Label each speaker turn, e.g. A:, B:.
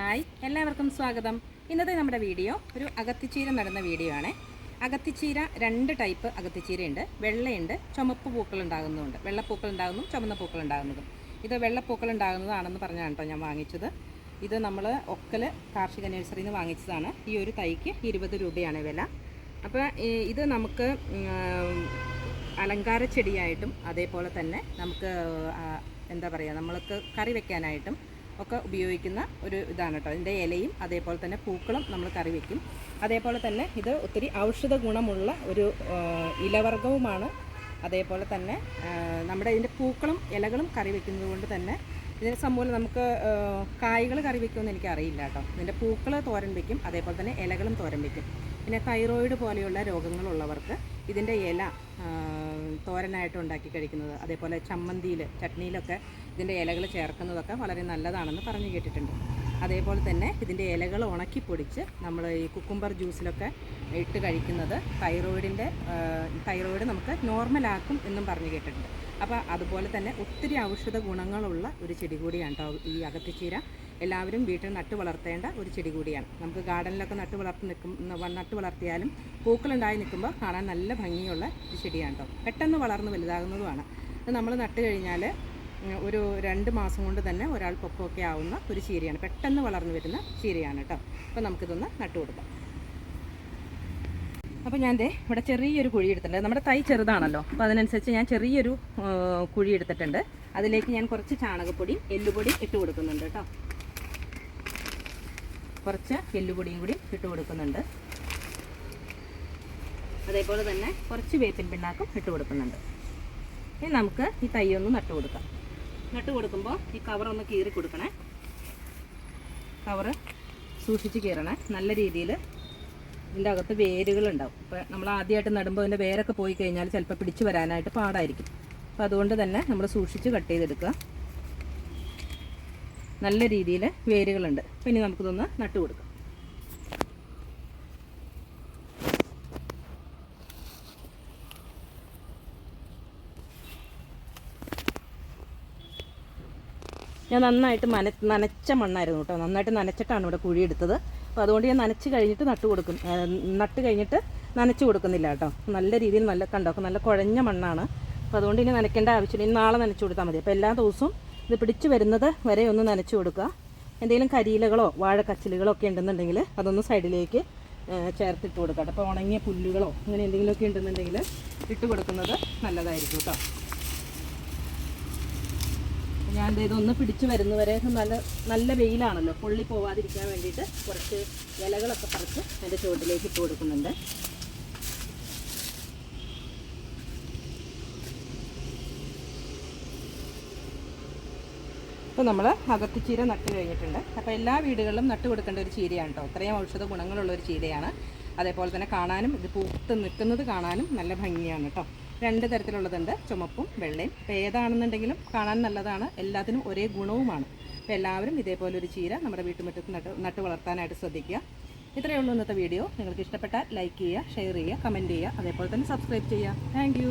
A: Hi, എല്ലാവർക്കും സ്വാഗതം. ഇന്നത്തെ നമ്മുടെ വീഡിയോ ഒരു അകത്തിച്ചീര നടുന്ന വീഡിയോ ആണ്. അകത്തിച്ചീര രണ്ട് ടൈപ്പ് അകത്തിച്ചീരയുണ്ട്. വെള്ളയുണ്ട്, ചുമപ്പ് പൂക്കൾ ഉണ്ടാകുന്നതുണ്ട്. വെള്ളപ്പൂക്കൾ ഉണ്ടാകുന്നതും ചുമന്ന പൂക്കൾ ഉണ്ടാകുന്നതും. ഇത് വെള്ളപ്പൂക്കൾ ഉണ്ടാകുന്നതാണെന്ന് പറഞ്ഞാണ് കേട്ടോ ഞാൻ വാങ്ങിച്ചത്. ഇത് നമ്മൾ ഒക്കൽ കാർഷിക നഴ്സറിയിൽ നിന്ന് വാങ്ങിച്ചതാണ്. ഈ ഒരു തൈക്ക് 20 രൂപയാണ് വില. അപ്പോൾ ഇത് നമുക്ക് അലങ്കാര ചെടിയായിട്ടും അതേപോലെ തന്നെ നമുക്ക് എന്താ പറയുക, നമ്മൾക്ക് കറി വെക്കാനായിട്ടും ഒക്കെ ഉപയോഗിക്കുന്ന ഒരു ഇതാണ് കേട്ടോ. ഇതിൻ്റെ ഇലയും അതേപോലെ തന്നെ പൂക്കളും നമ്മൾ കറി വയ്ക്കും. അതേപോലെ തന്നെ ഇത് ഒത്തിരി ഔഷധ ഗുണമുള്ള ഒരു ഇലവർഗവുമാണ്. അതേപോലെ തന്നെ നമ്മുടെ ഇതിൻ്റെ പൂക്കളും ഇലകളും കറി വയ്ക്കുന്നത് കൊണ്ട് തന്നെ ഇതിന് സമൂലം നമുക്ക് കായ്കൾ കറി വയ്ക്കുമെന്ന് എനിക്കറിയില്ല കേട്ടോ. ഇതിൻ്റെ പൂക്കൾ തോരൻ വയ്ക്കും, അതേപോലെ തന്നെ ഇലകളും തോരൻ വയ്ക്കും. പിന്നെ തൈറോയിഡ് പോലെയുള്ള രോഗങ്ങളുള്ളവർക്ക് ഇതിൻ്റെ ഇല തോരനായിട്ട് ഉണ്ടാക്കി കഴിക്കുന്നത്, അതേപോലെ ചമ്മന്തിയിൽ ചട്നിയിലൊക്കെ ഇതിൻ്റെ ഇലകൾ ചേർക്കുന്നതൊക്കെ വളരെ നല്ലതാണെന്ന് പറഞ്ഞു കേട്ടിട്ടുണ്ട്. അതേപോലെ തന്നെ ഇതിൻ്റെ ഇലകൾ ഉണക്കി പൊടിച്ച് നമ്മൾ ഈ കുക്കുംബർ ജ്യൂസിലൊക്കെ ഇട്ട് കഴിക്കുന്നത് തൈറോയിഡ് നമുക്ക് നോർമലാക്കും എന്നും പറഞ്ഞു കേട്ടിട്ടുണ്ട്. അപ്പോൾ അതുപോലെ തന്നെ ഒത്തിരി ഔഷധ ഗുണങ്ങളുള്ള ഒരു ചെടി കൂടിയാണ് കേട്ടോ ഈ അകത്തിച്ചീര. എല്ലാവരും വീട്ടിൽ നട്ടു വളർത്തേണ്ട ഒരു ചെടി കൂടിയാണ്. നമുക്ക് ഗാർഡനിലൊക്കെ നട്ടു വളർത്തിയാലും പൂക്കളുണ്ടായി നിൽക്കുമ്പോൾ കാണാൻ നല്ല ഭംഗിയുള്ള ഒരു ചെടിയാണ് കേട്ടോ. പെട്ടെന്ന് വളർന്ന് വലുതാകുന്നതുമാണ്. ഇത് നമ്മൾ നട്ട് കഴിഞ്ഞാൽ ഒരു 2 മാസം കൊണ്ട് തന്നെ ഒരാൾ പൊക്കമൊക്കെ ആവുന്ന ഒരു ചീരയാണ്. പെട്ടെന്ന് വളർന്നു വരുന്ന ചീരയാണ് കേട്ടോ. അപ്പോൾ നമുക്കിതൊന്ന് നട്ടു കൊടുക്കാം. അപ്പോൾ ഞാൻ ഇവിടെ ചെറിയൊരു കുഴി എടുത്തിട്ടുണ്ട്. നമ്മുടെ തൈ ചെറുതാണല്ലോ, അപ്പോൾ അതിനനുസരിച്ച് ഞാൻ ചെറിയൊരു കുഴി എടുത്തിട്ടുണ്ട്. അതിലേക്ക് ഞാൻ കുറച്ച് ചാണകപ്പൊടിയും എല്ലുപൊടിയും ഇട്ട് കൊടുക്കുന്നുണ്ട് കേട്ടോ. കുറച്ച് എല്ലുപൊടിയും കൂടി ഇട്ട് കൊടുക്കുന്നുണ്ട്. അതേപോലെ തന്നെ കുറച്ച് വേപ്പിൻ പിണ്ണാക്കും ഇട്ട് കൊടുക്കുന്നുണ്ട്. ഇനി നമുക്ക് ഈ തൈ ഒന്ന് നട്ടു കൊടുക്കാം. നട്ടു കൊടുക്കുമ്പോൾ ഈ കവറൊന്ന് കീറി കൊടുക്കണേ. കവറ് സൂക്ഷിച്ച് കീറണേ. നല്ല രീതിയിൽ ഇതിൻ്റെ അകത്ത് വേരുകളുണ്ടാവും. ഇപ്പോൾ നമ്മൾ ആദ്യമായിട്ട് നടുമ്പോൾ ഇതിൻ്റെ വേരൊക്കെ പോയി കഴിഞ്ഞാൽ ചിലപ്പോൾ പിടിച്ചു വരാനായിട്ട് പാടായിരിക്കും. അപ്പോൾ അതുകൊണ്ട് തന്നെ നമ്മൾ സൂക്ഷിച്ച് കട്ട് ചെയ്തെടുക്കുക. നല്ല രീതിയിൽ വേരുകളുണ്ട്. അപ്പോൾ ഇനി നമുക്കിതൊന്ന് നട്ടു കൊടുക്കാം. ഞാൻ നന്നായിട്ട് നനച്ച മണ്ണായിരുന്നു കേട്ടോ. നന്നായിട്ട് നനച്ചിട്ടാണ് ഇവിടെ കുഴി എടുത്തത്. അപ്പോൾ അതുകൊണ്ട് ഞാൻ നനച്ച് കഴിഞ്ഞിട്ട് നട്ട് കഴിഞ്ഞിട്ട് നനച്ച് കൊടുക്കുന്നില്ല കേട്ടോ. നല്ല രീതിയിൽ കണ്ടോ നല്ല കുഴഞ്ഞ മണ്ണാണ്. അപ്പോൾ അതുകൊണ്ട് ഇനി നനയ്ക്കേണ്ട ആവശ്യമില്ല. ഇനി നാളെ നനച്ച് കൊടുത്താൽ മതി. അപ്പോൾ എല്ലാ ദിവസവും ഇത് പിടിച്ച് വരുന്നത് വരെ ഒന്ന് നനച്ച് കൊടുക്കുക. എന്തെങ്കിലും കരിയിലകളോ വാഴക്കച്ചിലുകളോ ഒക്കെ ഉണ്ടെന്നുണ്ടെങ്കിൽ അതൊന്ന് സൈഡിലേക്ക് ചേർത്തിട്ട് കൊടുക്കാം. അപ്പോൾ ഉണങ്ങിയ പുല്ലുകളോ അങ്ങനെ എന്തെങ്കിലുമൊക്കെ ഉണ്ടെന്നുണ്ടെങ്കിൽ ഇട്ട് കൊടുക്കുന്നത് നല്ലതായിരിക്കും കേട്ടോ. ഞാൻ ഇതൊന്ന് പിടിച്ച് വരുന്നവരെ നല്ല വെയിലാണല്ലോ, പൊള്ളി പോവാതിരിക്കാൻ വേണ്ടിയിട്ട് കുറച്ച് ഇലകളൊക്കെ പറിച്ച് അതിൻ്റെ ചുവട്ടിലേക്ക് ഇട്ട് കൊടുക്കുന്നുണ്ട്. ഇപ്പോൾ നമ്മൾ അകത്തിച്ചീര നട്ട് കഴിഞ്ഞിട്ടുണ്ട്. അപ്പോൾ എല്ലാ വീടുകളിലും നട്ട് കൊടുക്കേണ്ട ഒരു ചീരയാണ് കേട്ടോ. അത്രയും ഔഷധ ഗുണങ്ങളുള്ള ഒരു ചീരയാണ്. അതേപോലെ തന്നെ കാണാനും ഇത് പൂത്ത് നിൽക്കുന്നത് കാണാനും നല്ല ഭംഗിയാണ് കേട്ടോ. 2 തരത്തിലുള്ളതുണ്ട്, ചുമപ്പും വെള്ളയും. അപ്പോൾ ഏതാണെന്നുണ്ടെങ്കിലും കാണാൻ നല്ലതാണ്, എല്ലാത്തിനും ഒരേ ഗുണവുമാണ്. അപ്പോൾ എല്ലാവരും ഇതേപോലെ ഒരു ചീര നമ്മുടെ വീട്ടുമുറ്റത്ത് നട്ട് വളർത്താനായിട്ട് ശ്രദ്ധിക്കുക. ഇത്രയേ ഉള്ളൂ ഇന്നത്തെ വീഡിയോ. നിങ്ങൾക്ക് ഇഷ്ടപ്പെട്ടാൽ ലൈക്ക് ചെയ്യുക, ഷെയർ ചെയ്യുക, കമൻറ്റ് ചെയ്യുക, അതേപോലെ തന്നെ സബ്സ്ക്രൈബ് ചെയ്യുക. താങ്ക്